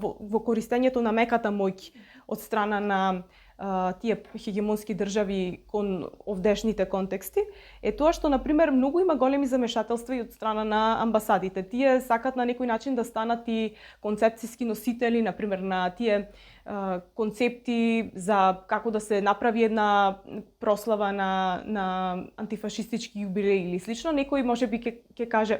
во користењето на меката моќ од страна на тие хегемонски држави кон овдешните контексти, е тоа што, например, многу има големи замешателства и од страна на амбасадите. Тие сакат на некој начин да станат и концепцијски носители, например, на тие концепти за како да се направи една прослава на антифашистички јубилеи или слично. Некој можеби ќе каже: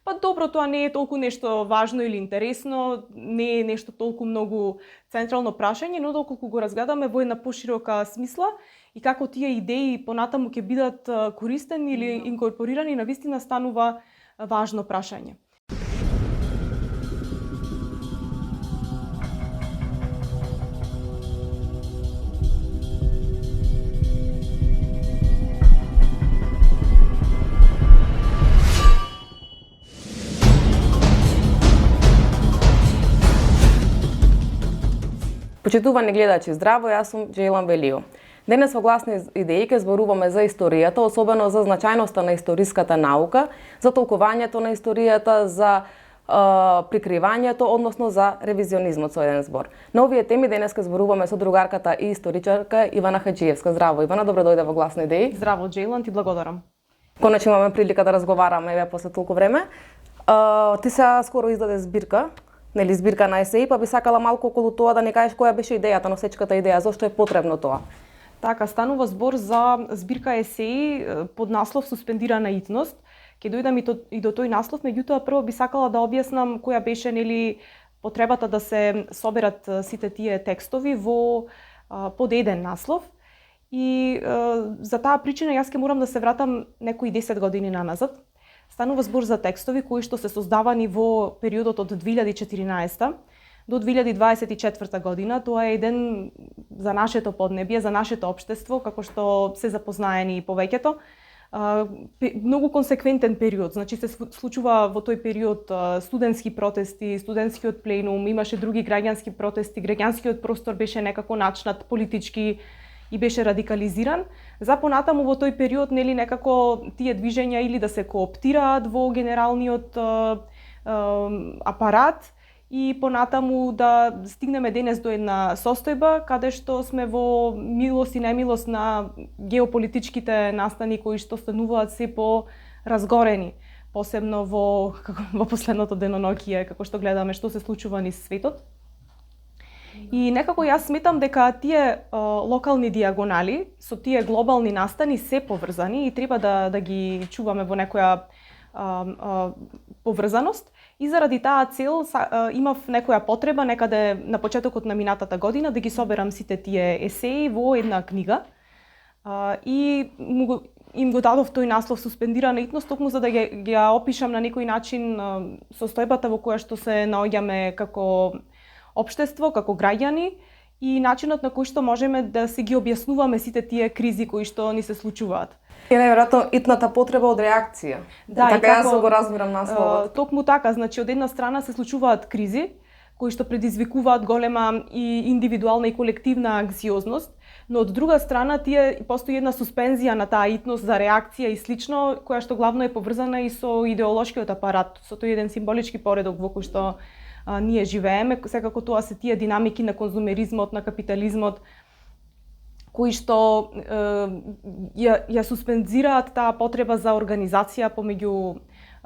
па добро, тоа не е толку нешто важно или интересно, не е нешто толку многу централно прашање, но доколку го разгледаме во една поширока смисла и како тие идеи понатаму ќе бидат користени или инкорпорирани, навистина станува важно прашање. Почитувани гледачи, здраво, јас сум Джейлан Велио. Денес во Гласни идеи ќе зборуваме за историјата, особено за значајноста на историската наука, за толкувањето на историјата, за прикривањето, односно за ревизионизмот со еден збор. На овие теми денес ќе зборуваме со другарката и историчарка Ивана Хаџиевска. Здраво, Ивана, добро дојде во Гласни идеи. Здраво, Джейлан, ти благодарам. Конечно имаме прилика да разговараме еве после толку време. Ти се скоро издаде збирка, нели, збирка на есеи, па би сакала малку околу тоа да ни кажеш која беше идејата, носечката идеја, зошто е потребно тоа? Така, станува збор за збирка есеи под наслов Суспендирана итност. Ќе дојдам и до тој наслов, меѓутоа прво би сакала да објаснам која беше, нели, потребата да се соберат сите тие текстови во под еден наслов. И за таа причина јас ќе морам да се вратам некои 10 години наназад. Станува збор за текстови кои што се создавани во периодот од 2014 до 2024 година. Тоа е еден за нашето поднебие, за нашето општество, како што се запознаени и повеќето. Многу консеквентен период, значи се случува во тој период студентски протести, студентскиот пленум, имаше други граѓански протести, граѓанскиот простор беше некако начнат политички и беше радикализиран. За понатаму во тој период, нели, некако тие движења или да се кооптираат во генералниот апарат и понатаму да стигнеме денес до една состојба каде што сме во милост и немилост на геополитичките настани кои што стануваат се по разгорени, посебно во последното деноноќие, како што гледаме што се случува низ светот. И некако јас сметам дека тие локални диагонали со тие глобални настани се поврзани и треба да ги чуваме во некоја поврзаност. И заради таа цел имав некоја потреба некаде на почетокот на минатата година да ги соберам сите тие есеи во една книга. И им го дадов тој наслов Суспендирана итност, токму за да ги опишам на некој начин состојбата во која што се наоѓаме како општество, како граѓани и начинот на кој што можеме да се ги објаснуваме сите тие кризи кои што ни се случуваат. И најверојатно итната потреба од реакција. Да, така јас го разбирам насловот. Токму така, значи од една страна се случуваат кризи кои што предизвикуваат голема и индивидуална и колективна анксиозност, но од друга страна тие постои една суспензија на таа итност за реакција и слично, која што главно е поврзана и со идеолошкиот апарат, со тој еден символички поредок во кој што ние живееме. Секако тоа се тие динамики на конзумеризмот, на капитализмот, кои што ја суспензираат таа потреба за организација помеѓу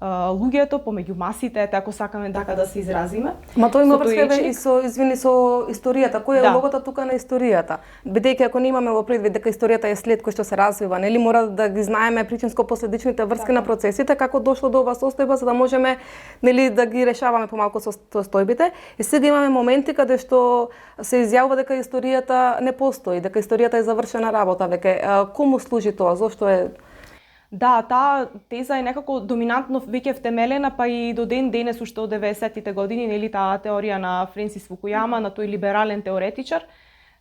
луѓето, помеѓу масите, ако сакаме така да се изразиме. Ма тоа има врска и со историјата. Која е улогата тука на историјата? Бидејќи ако не имаме во предвид дека историјата е след кој што се развива, нели мора да ги знаеме причинско-последичните врски на процесите, како дошло до оваа состојба, за да можеме, нели, да ги решаваме помалку состојбите. И сега имаме моменти каде што се изјавува дека историјата не постои, дека историјата е завршена работа веќе. Кому служи тоа? Зошто е? Да, таа теза е некако доминантно веќе втемелена, па и до ден денес, уште од 90-тите години, нели, таа теорија на Френсис Фукујама, на тој либерален теоретичар,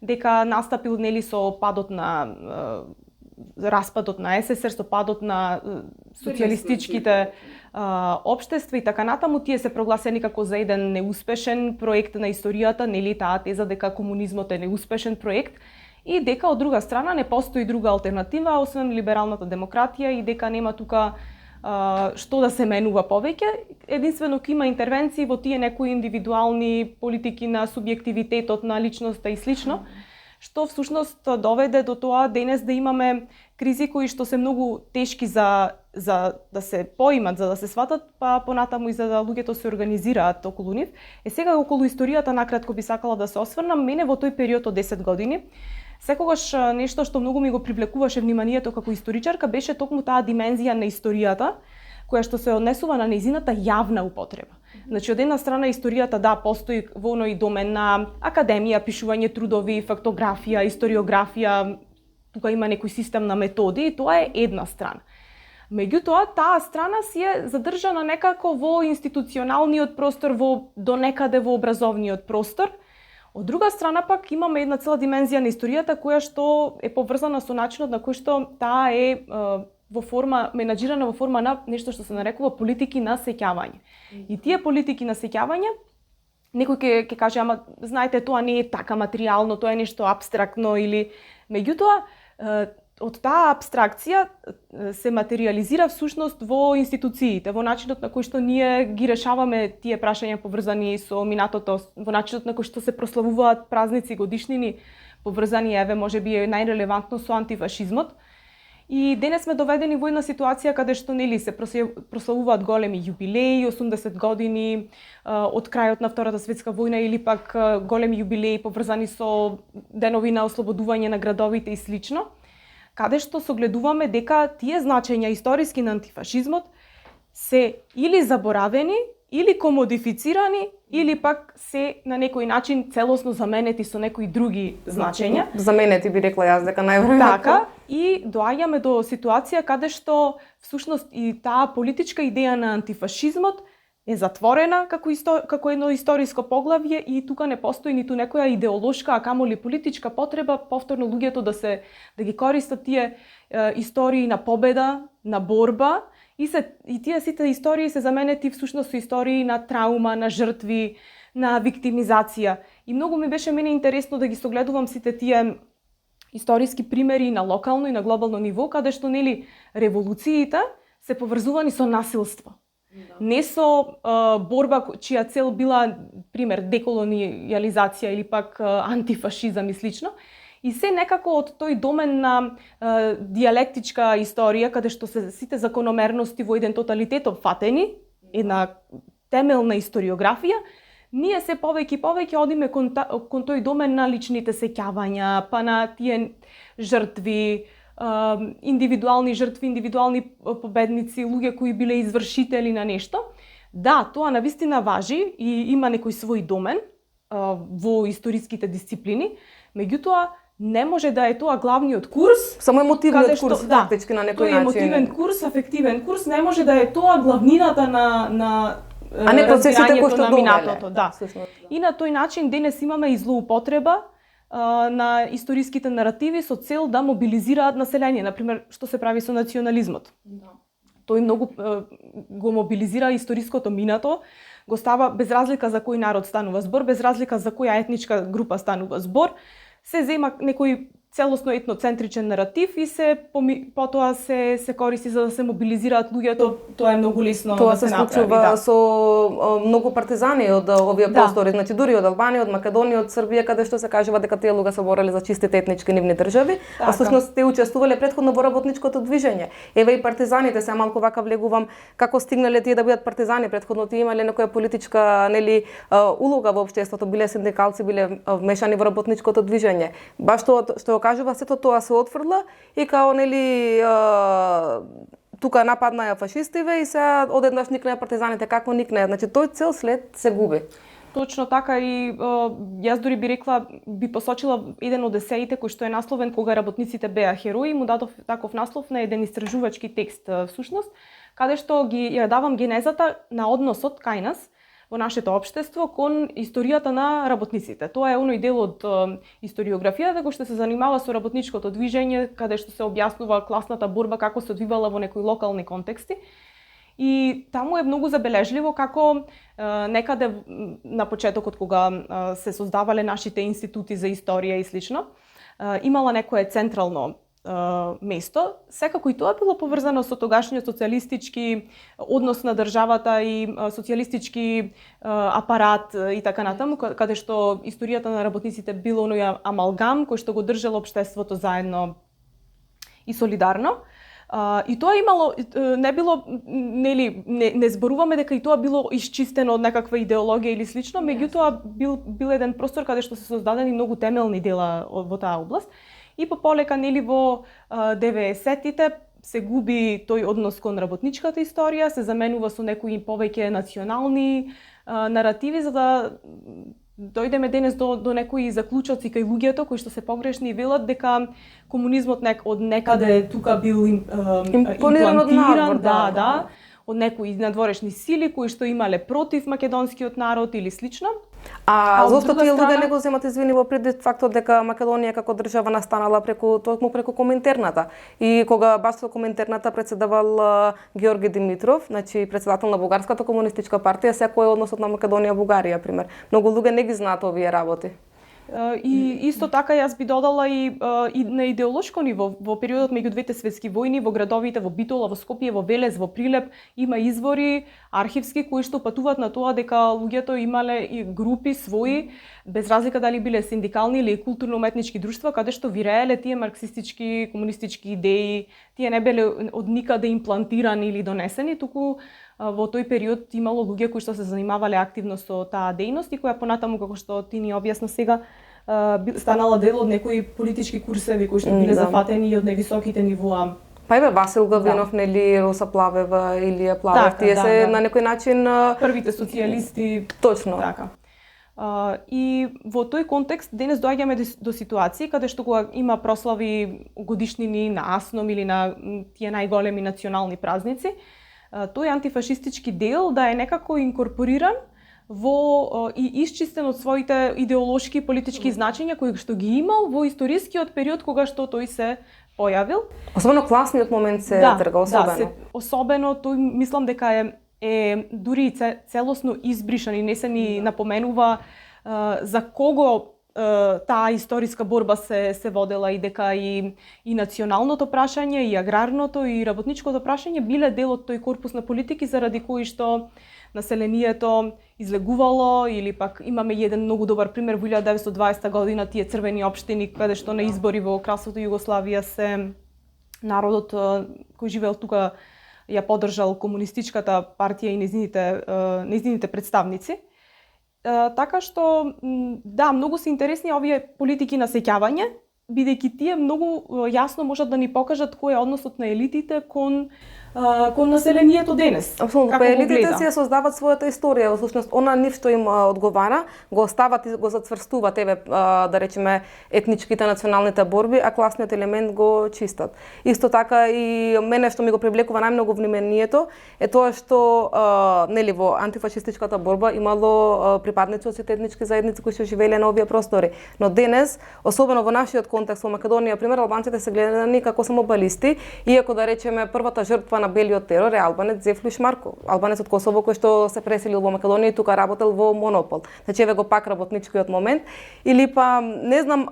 дека настапил, нели, со падот на распадот на СССР, со падот на социјалистичките општества и така натаму, тие се прогласени како за еден неуспешен проект на историјата, нели, таа теза дека комунизмот е неуспешен проект, и дека од друга страна не постои друга алтернатива освен либералната демократија и дека нема тука што да се менува повеќе. Единствено ке има интервенции во тие некои индивидуални политики на субјективитетот на личноста и слично, што всушност доведе до тоа денес да имаме кризи кои што се многу тешки за да се поимат, за да се сватат, па понатаму и за да луѓето се организираат околу нив. Сега околу историјата накратко би сакала да се осврнам. Мене во тој период од 10 години секогаш нешто што многу ми го привлекуваше вниманието како историчарка беше токму таа димензија на историјата, која што се однесува на нејзината јавна употреба. Значи, од една страна историјата, да, постои во оној домен на академија, пишување трудови, фактографија, историографија, тука има некој систем на методи и тоа е една страна. Меѓутоа, таа страна си е задржана некако во институционалниот простор, до некаде во образовниот простор. Од друга страна пак имаме една цела димензија на историјата која што е поврзана со начинот на кој што таа е во форма менаџирана во форма на нешто што се нарекува политики на сеќавање. И тие политики на сеќавање некој ќе каже, ама знаете, тоа не е така материјално, тоа е нешто апстрактно или меѓутоа од таа апстракција се материјализира всушност во институциите, во начинот на кој што ние ги решаваме тие прашања поврзани со минатото, во начинот на кој што се прославуваат празници, годишнини, поврзани можеби најрелевантно со антифашизмот. И денес сме доведени во една ситуација каде што се прославуваат големи јубилеи, 80 години од крајот на Втората светска војна или пак големи јубилеи поврзани со денови на ослободување на градовите и слично, каде што согледуваме дека тие значења историски на антифашизмот се или заборавени, или комодифицирани, или пак се на некој начин целосно заменети со некои други значења. Заменети би рекла јас дека најверојатно. Така, и доаѓаме до ситуација каде што всушност и таа политичка идеја на антифашизмот е затворена како едно историско поглавје и тука не постои ниту некоја идеолошка, а камоли политичка потреба повторно луѓето да ги користат тие истории на победа, на борба и тие сите истории се заменети всушност со истории на траума, на жртви, на виктимизација. И многу ми беше мене интересно да ги согледувам сите тие историски примери на локално и на глобално ниво, каде што револуциите се поврзувани со насилство. Не со борба чија цел била, пример, деколониализација или пак антифашизам и слично. И се некако од тој домен на диалектичка историја, каде што се сите закономерности во еден тоталитет опфатени, една темелна историографија, ние се повеќе и повеќе одиме кон тој домен на личните сеќавања, па на тие жртви, индивидуални жртви, индивидуални победници, луѓе кои биле извршители на нешто. Да, тоа навистина важи и има некој свој домен во историските дисциплини, меѓутоа не може да е тоа главниот курс. Само емотивниот курс, фактички на некој начин. Тој емотивен курс, афективен курс, не може да е тоа главнината на а не процесите кои што минатото, да. И на тој начин денес имаме и злоупотреба на историските наративи со цел да мобилизираат население, например, што се прави со национализмот. Да. Тој многу го мобилизира историското минато, го става без разлика за кој народ станува збор, без разлика за која етничка група станува збор, се зема некој целосно етноцентричен наратив и потоа се користи за да се мобилизираат луѓето. Тоа е многу лесно да се направи. Тоа се случува со многу партизани од овие простори, значи дури од Албанија, од Македонија, од Србија, каде што се кажува дека тие луѓе се бореле за чистите етнички нивни држави, а всушност те учествувале претходно во работничкото движење. Еве и партизаните, се малку вака влегувам како стигнале тие да бидат партизани, претходно тие имале некоја политичка улога во општеството, биле синдикалци, биле вмешани во работничкото движење. Баш што кажува, сето тоа се отфрла и као тука нападнаја фашистиве и се одеднаш никнеа партизаните. Како никнеа? Значи тој цел след се губи. Точно така и јас дури би рекла, би посочила еден од есеите кој што е насловен Кога работниците беа херои, му дадов таков наслов на еден истражувачки текст всушност, каде што ја давам генезата на односот кај нас во нашето општество кон историјата на работниците. Тоа е оној дел од историографијата кој што се занимава со работничкото движење, каде што се објаснува класната борба како се одвивала во некои локални контексти. И таму е многу забележливо како некаде на почетокот кога се создавале нашите институти за историја и слично, имала некое централно место, секако и тоа било поврзано со тогашниот социјалистички однос на државата и социјалистички апарат и така натаму, каде што историјата на работниците било оној амалгам кој што го држало општеството заедно и солидарно. И тоа имало, не било, нели, не зборуваме дека и тоа било исчистено од некаква идеологија или слично, меѓутоа бил еден простор каде што се создадени многу темелни дела во таа област. И пополека, нели, во 90-тите се губи тој однос кон работничката историја, се заменува со некои повеќе национални наративи, за да дојдеме денес до некои заклучоци кај луѓето кои што се погрешни и велат дека комунизмот од некаде тука бил имплантиран, да, од некои надворешни сили кои што имале против македонскиот народ или слично. А зошто тие луѓе не го земат извини во предвид фактот дека Македонија како држава настанала токму преку Коминтерната, и кога баш со Коминтерната председавал Георги Димитров, значи председател на Бугарската комунистичка партија, секој е односот на Македонија Бугарија пример. Многу луѓе не ги знаат овие работи. И исто така јас би додала и на идеолошко ниво, во периодот меѓу двете светски војни, во градовите во Битола, во Скопје, во Велес, во Прилеп, има извори архивски кои што патуваат на тоа дека луѓето имале и групи своји, без разлика дали биле синдикални или културно-уметнички друштва, каде што вирееле тие марксистички, комунистички идеи, тие не биле од никаде имплантирани или донесени, туку во тој период имало луѓе кои што се занимавале активно со таа дејност и која понатаму, како што ти ни објасна сега, станала дел од некои политички курсеви кои што биле зафатени и од невисоките нивоа. Па еве Васил Гавринов, нели, Роса Плавева, Илија Плавев, тие се на некој начин првите социјалисти. Точно. Така. И во тој контекст денес доаѓаме до ситуации каде што кога има прослави годишнини на АСНОМ или на тие најголеми национални празници, тој антифашистички дел да е некако инкорпориран и исчистен од своите идеолошки и политички значења кои што ги имал во историскиот период кога што тој се појавил. Особено класниот момент се трга особено. Да, особено тој мислам дека е дури целосно избришан и не се ни напоменува за кого таа историска борба се водела и дека и националното прашање, и аграрното, и работничкото прашање биле дел од тој корпус на политики заради кои што населението излегувало, или пак имаме еден многу добар пример во 1920 година, тие црвени општини каде што на избори во Кралството Југославија се народот кој живеел тука ја поддржал комунистичката партија и нејзините представници. Така што, да, многу се интересни овие политики на сеќавање, бидејќи тие многу јасно можат да ни покажат кој е односот на елитите кон населението денес. Апсолутно, па елитите си ја создават својата историја, во всушност она нив што им одговара, го остават и го зацврстуваат, еве да речеме етничките националните борби, а класниот елемент го чистат. Исто така и мене што ми го привлекува најмногу вниманието е тоа што нели во антифашистичката борба имало припадници од сите етнички заедници кои што живееле на овие простори. Но денес, особено во нашиот контекст во Македонија, пример, албанците се гледани како самобалисти, иако да речеме првата жртва на белиот терор е албанец Зефлиш Марко, албанец од Косово кој што се преселил во Македонија и тука работел во Монопол. Значи еве го пак работничкиот момент, или па не знам,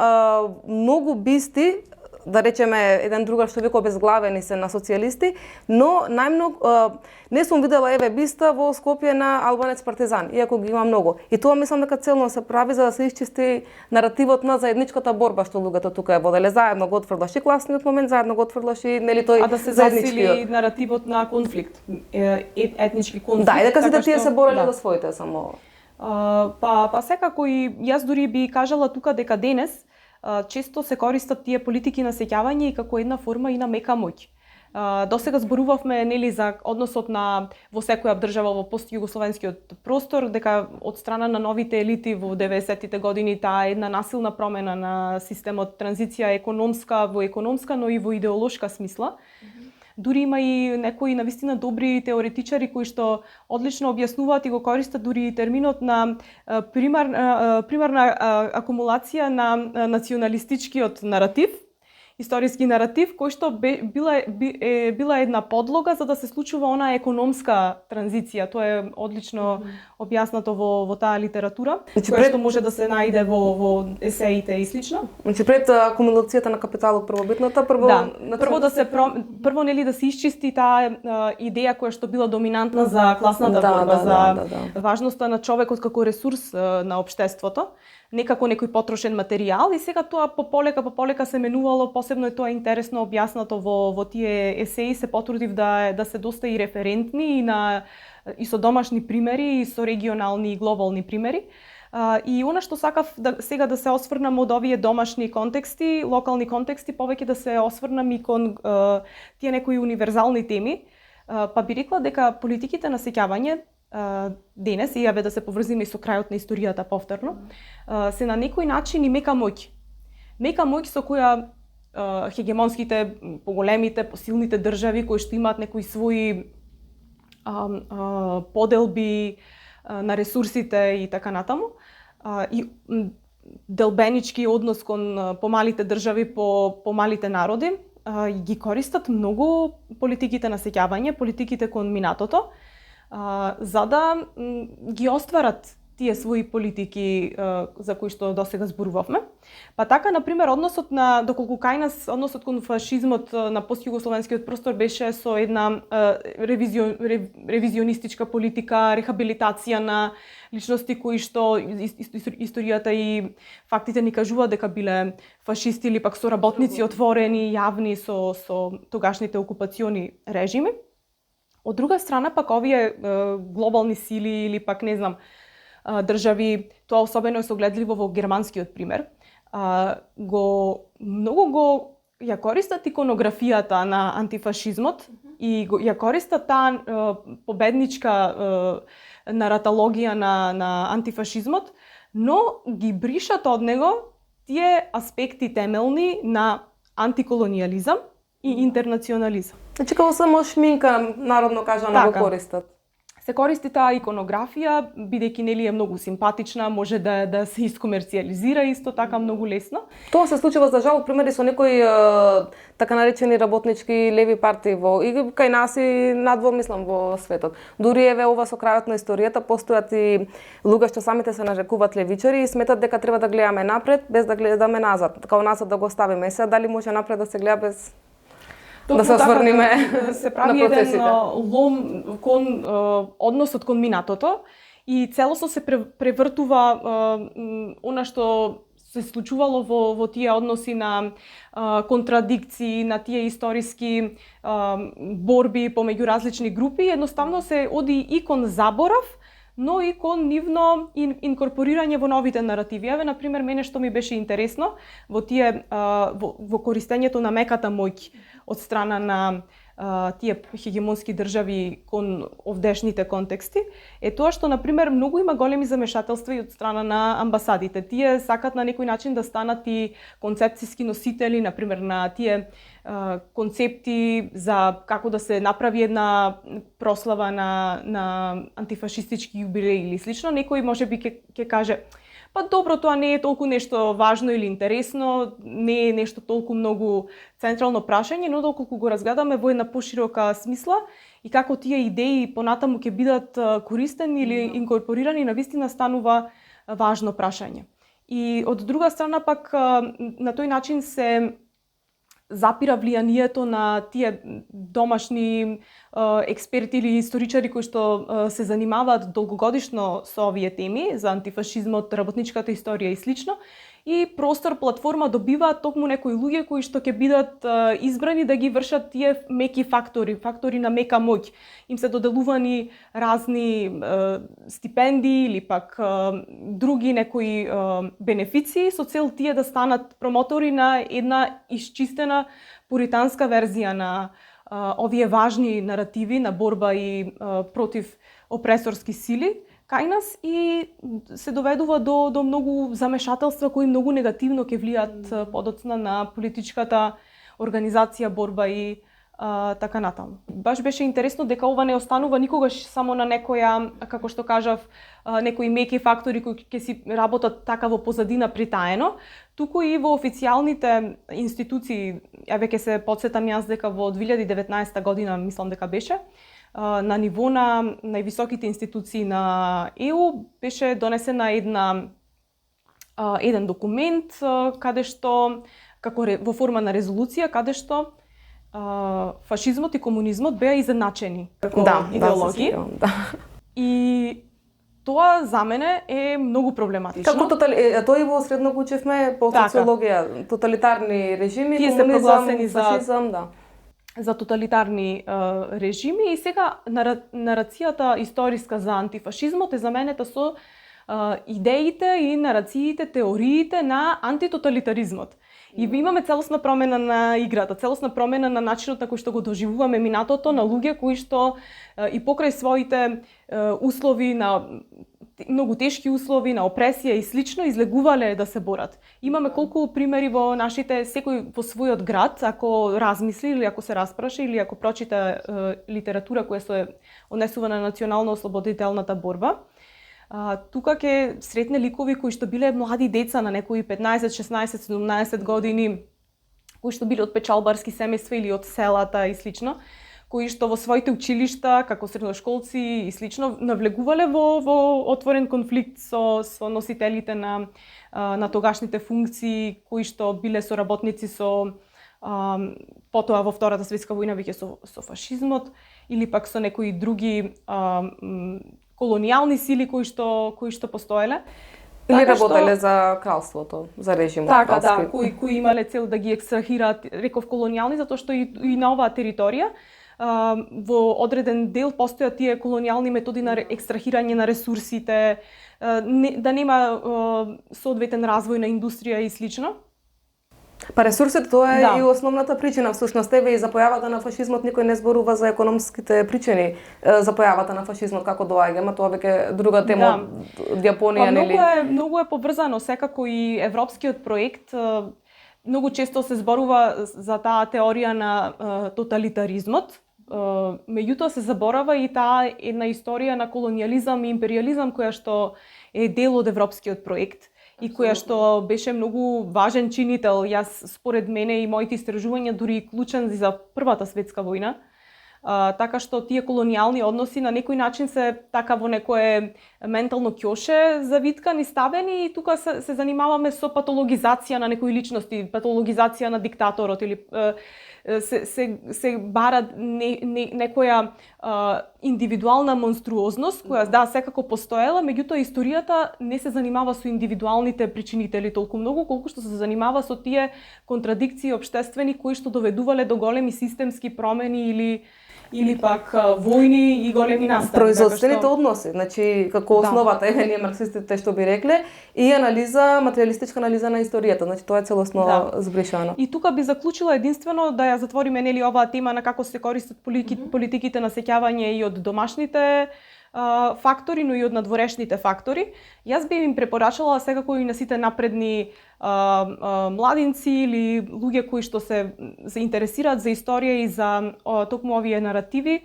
многу бисти, да речеме еден другар што веќе обезглавени се на социјалисти, но најмногу не сум видела еве биста во Скопје на албанец партизан, иако ги има многу. И тоа мислам дека целно се прави за да се исчисти наративот на заедничката борба што луѓето тука е воделе, заедно го отфрлаш и класниот момент, заедно го отфрлаш и нели тој да се засили наративот на конфликт, етнички конфликт. Да, и дека сите тие се бореле за своите само. Па секако и јас дури би кажала тука дека денес често се користат тие политики на сеќавање и како една форма и на мека моќ. Досега зборувавме нели за односот во секоја држава во постјугословенскиот простор, дека од страна на новите елити во 90-тите години таа една насилна промена на системот, транзиција во економска, но и во идеолошка смисла. Дури има и некои навистина добри теоретичари кои што одлично објаснуваат и го користат дури и терминот на примарна акумулација на националистичкиот наратив историски наратив кој што била една подлога за да се случува она економска транзиција. Тоа е одлично објаснато во таа литература, која што може да се најде во есеите и слично. Значи пред акумулацијата на капиталот првобитната, прво нели да се исчисти таа идеја која што била доминантна за класната борба, за важноста на човекот како ресурс на општеството, не како некој потрошен материјал, и сега тоа пополека се менувало, посебно е тоа интересно објаснато во тие есеи, се потрудив да се доста и референтни и со домашни примери и со регионални и глобални примери. И она што сакав сега да се осврнам од овие домашни контексти, локални контексти, повеќе да се осврнам и кон тие некои универзални теми, па би рекла дека политиките на сеќавање денес, и јаве да се поврзиме со крајот на историјата повторно, се на некој начин и мека моќ. Мека моќ со која хегемонските, поголемите, посилните држави кои што имаат некои своји поделби на ресурсите и така натаму, и делбенички однос кон помалите држави по малите народи, ги користат многу политиките на сеќавање, политиките кон минатото, за да ги остварат тие своји политики за кои што досега зборувавме. Па така, например, доколку кај нас односот кон фашизмот на постјугословенскиот простор беше со една ревизионистичка политика, рехабилитација на личности кои што историјата и фактите ни кажуваат дека биле фашисти или пак соработници отворени, јавни со тогашните окупациони режими. Од друга страна, пак овие глобални сили или пак не знам држави, тоа особено е согледливо во германскиот пример, многу ја користат иконографијата на антифашизмот и ја користат таа победничка наратологија на антифашизмот, но ги бришат од него тие аспекти темелни на антиколониализам и интернационализам. Значи како само шминка, народно кажано, го користат. Се користи таа иконографија, бидејќи нели е многу симпатична, може да се искомерцијализира исто така многу лесно. Тоа се случува за жал примери со некои така наречени работнички леви партии и кај нас и надвор, мислам, во светот. Дури еве ова со крајот на историјата постојат и луѓе што самите се нарекуваат левичари и сметат дека треба да гледаме напред без да гледаме назад. Како назад да го ставиме. Сега дали може напред да се гледа без да се осврниме се прави еден лом кон односот кон минатото и целосно се превртува она што се случувало во тие односи на контрадикции, на тие историски борби помеѓу различни групи, едноставно се оди и кон заборав, но и кон нивно инкорпорирање во новите наративи. Еве, например, мене што ми беше интересно во користењето на меката моќ од страна на тие хегемонски држави кон овдешните контексти, е тоа што, например, многу има големи замешателства и од страна на амбасадите. Тие сакат на некој начин да станат и концепцијски носители, например, на тие концепти за како да се направи една прослава на антифашистички јубилеи или слично. Некој можеби ќе каже: па добро, тоа не е толку нешто важно или интересно, не е нешто толку многу централно прашање, но доколку го разгледаме во една поширока смисла и како тие идеи понатаму ќе бидат користени или инкорпорирани, навистина станува важно прашање. И од друга страна пак на тој начин се запира влијанието на тие домашни експерти или историчари кои што се занимаваат долгогодишно со овие теми за антифашизмот, работничката историја и слично, и простор, платформа добиваат токму некои луѓе кои што ќе бидат избрани да ги вршат тие меки фактори на мека моќ. Им се доделувани разни стипендии или пак други некои бенефиции со цел тие да станат промотори на една исчистена пуританска верзија на овие важни наративи на борба и против опресорски сили кај нас и се доведува до многу замешателства кои многу негативно ќе влијат подоцна на политичката организација, борба и така натаму. Баш беше интересно дека ова не останува никогаш само на некоја, како што кажав, некои меки фактори кои ќе си работат така во позадина притаено, туку и во официјалните институции, еве ќе се потсетам јас дека во 2019 година мислам дека беше, на ниво на највисоките институции на ЕУ беше донесена еден документ каде што како во форма на резолуција каде што фашизмот и комунизмот беа изедначени како идеологии. И тоа за мене е многу проблематично. Како тоа и во средно го учевме по социологија, тоталитарни режими, комунизам, фашизам, за тоталитарни режими и сега нарацијата историска за антифашизмот е заменета со идеите и нарациите, теориите на антитоталитаризмот. И имаме целосна промена на играта, целосна промена на начинот на кој што го доживуваме минатото, на луѓе кои што и покрај своите услови на многу тешки услови на опресија и слично излегувале да се борат. Имаме колку примери во нашите, секој во својот град, ако размисли или ако се распраша или ако прочита литература која се однесува на национално-ослободителната борба, тука ќе сретне ликови кои што биле млади деца на некои 15, 16, 17 години, кои што биле од печалбарски семејства или од селата и слично, кои што во своите училишта, како средношколци и слично, навлегувале во отворен конфликт со носителите на тогашните функции, кои што биле соработници со потоа во Втората светска војна веќе со фашизмот, или пак со некои други колонијални сили кои што постоеле. Или работеле за кралството, за режимот. Така, кои имале цел да ги екстрахираат, реков колонијални, затоа што и на оваа територија во одреден дел постојат тие колонијални методи на екстрахирање на ресурсите, да нема соодветен развој на индустрија и слично. Па ресурсите тоа е и основната причина, всушност еве и за појавата на фашизмот никој не зборува за економските причини за појавата на фашизмот како доаѓа, ама тоа веќе друга тема од Јапонија, нели? Многу е поврзано, секако и европскиот проект многу често се зборува за таа теорија на тоталитаризмот. Меѓутоа се заборава и таа една историја на колонијализам и империјализам која што е дел од европскиот проект и која што беше многу важен чинител. Јас според мене и моите истражувања дури и клучен за Првата светска војна. Така што тие колонијални односи на некој начин се така во некое ментално ќоше завиткани, ставени и тука се занимаваме со патологизација на некои личности, патологизација на диктаторот или се бара некоја индивидуална монструозност која секако постоела, меѓутоа историјата не се занимава со индивидуалните причинители толку многу колку што се занимава со тие контрадикции општествени кои што доведувале до големи системски промени или пак војни и големи настани. Производствените односи, значи како основата е ние марксистите што би рекле и анализа, материјалистичка анализа на историјата, значи тоа е целосно збришано. И тука би заклучила единствено да ја затвориме нели оваа тема на како се користат политиките на сеќавање и од домашните фактори, но и од надворешните фактори. Јас би им препорачала секако и на сите напредни младинци или луѓе кои што се заинтересираат за историја и за токму овие наративи,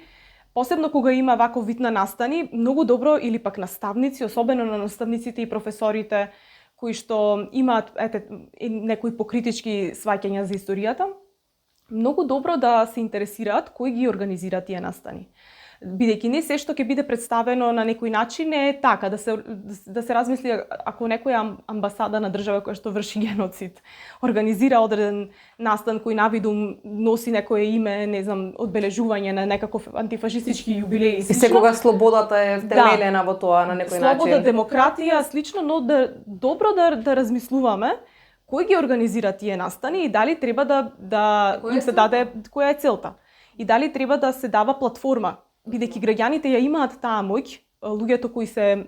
посебно кога има ваков вид на настани, многу добро или пак наставници, особено на наставниците и професорите кои што имаат некои покритички сваќања за историјата, многу добро да се интересираат кои ги организира тие настани. Бидејќи не се што ќе биде представено на некој начин е така, да се размисли ако некоја амбасада на држава која што врши геноцид организира одреден настан кој навидум носи некое име, не знам, одбележување на некаков антифашистички јубилеј и слично. И секогаш слободата е втемелена во тоа на некој начин. Слобода, демократија, слично, но добро да размислуваме кој ги организира тие настани и дали треба да им се даде која е целта. И дали треба да се дава платформа, бидејќи граѓаните ја имаат таа моќ, луѓето кои се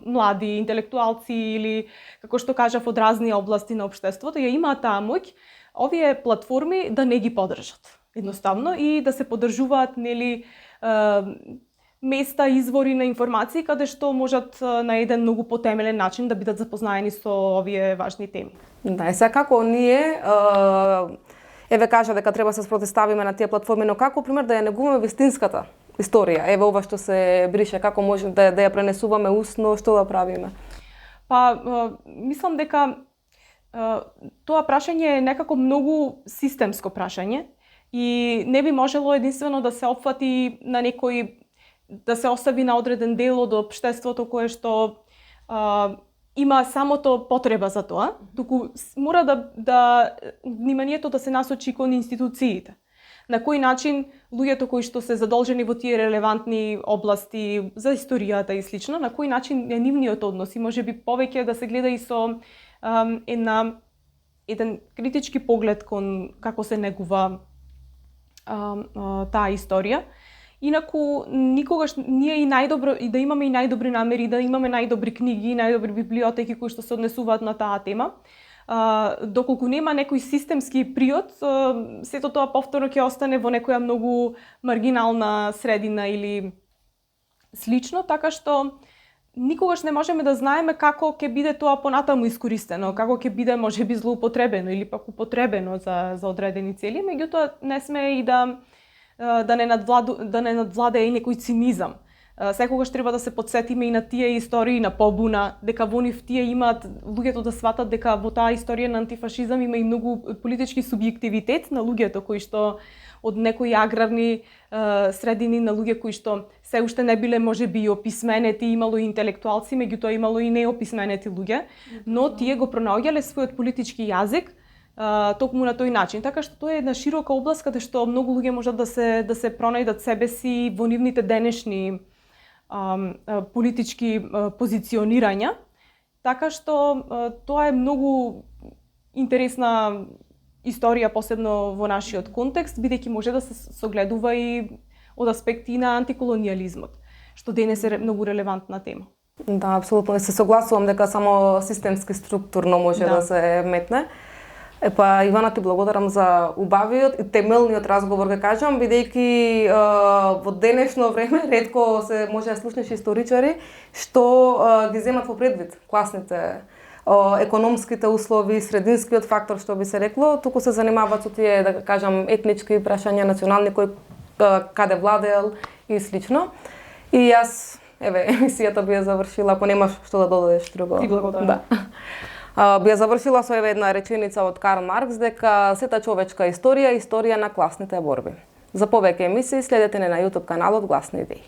млади, интелектуалци или, како што кажав, од разни области на општеството, ја имаат таа моќ, овие платформи да не ги поддржат. Едноставно и да се поддржуваат нели места, извори на информации каде што можат на еден многу потемелен начин да бидат запознаени со овие важни теми. Да, и сега како ние еве кажа дека треба се спротивставиме на тие платформи, но како пример да ја негуваме вистинската историја? Еве ова што се брише, како може да ја пренесуваме устно, што да правиме? Па мислам дека тоа прашање е некако многу системско прашање и не би можело единствено да се опфати на некој, да се остави на одреден дел од општеството кое што има самото потреба за тоа, туку мора да вниманието да се насочи кон институциите. На кој начин луѓето кои што се задолжени во тие релевантни области за историјата и слично, на кој начин е нивниот однос и можеби повеќе да се гледа и со еден критички поглед кон како се негува таа историја. Инаку никогаш ние и најдобро и да имаме и најдобри намери, да имаме најдобри книги, најдобри библиотеки кои што се однесуваат на таа тема, доколку нема некој системски приод, сето тоа повторно ќе остане во некоја многу маргинална средина или слично, така што никогаш не можеме да знаеме како ќе биде тоа понатаму искористено, како ќе биде можеби злоупотребено или пак употребено за одредени цели, меѓутоа не сме и да не надвладее и некој цинизам. Секогаш треба да се подсетиме и на тие истории на побуна, дека во нив тие имаат луѓето да сватат дека во таа историја на антифашизам има и многу политички субјективитет на луѓето кои што од некои аграрни средини, на луѓе кои што се уште не биле можеби и описменети, имало и интелектуалци, меѓутоа имало и неописменети луѓе, но тие го пронаоѓале својот политички јазик токму на тој начин. Така што тоа е една широка област каде што многу луѓе можат да се пронајдат себе си во нивните денешни политички позиционирања. Така што тоа е многу интересна историја, посебно во нашиот контекст, бидејќи може да се согледува и од аспекти на антиколониализмот, што денес е многу релевантна тема. Да, апсолутно се согласувам дека само системски структурно може да се метне. Епа, Ивана, ти благодарам за убавиот и темелниот разговор, ке кажам, бидејќи во денешно време ретко се може да слушнеш историчари што ги земат во предвид класните економските услови, срединскиот фактор, што би се рекло, туку се занимаваат со тие, да кажам, етнички прашања, национални, кој каде владеел и слично. И јас, еве, емисијата би ја завршила, ако немаш што да додадеш друго. Ти благодарам. Да. Би ја завршила со една реченица од Карл Маркс дека сета човечка историја е историја на класните борби. За повеќе емисии следете на YouTube каналот Гласни идеи.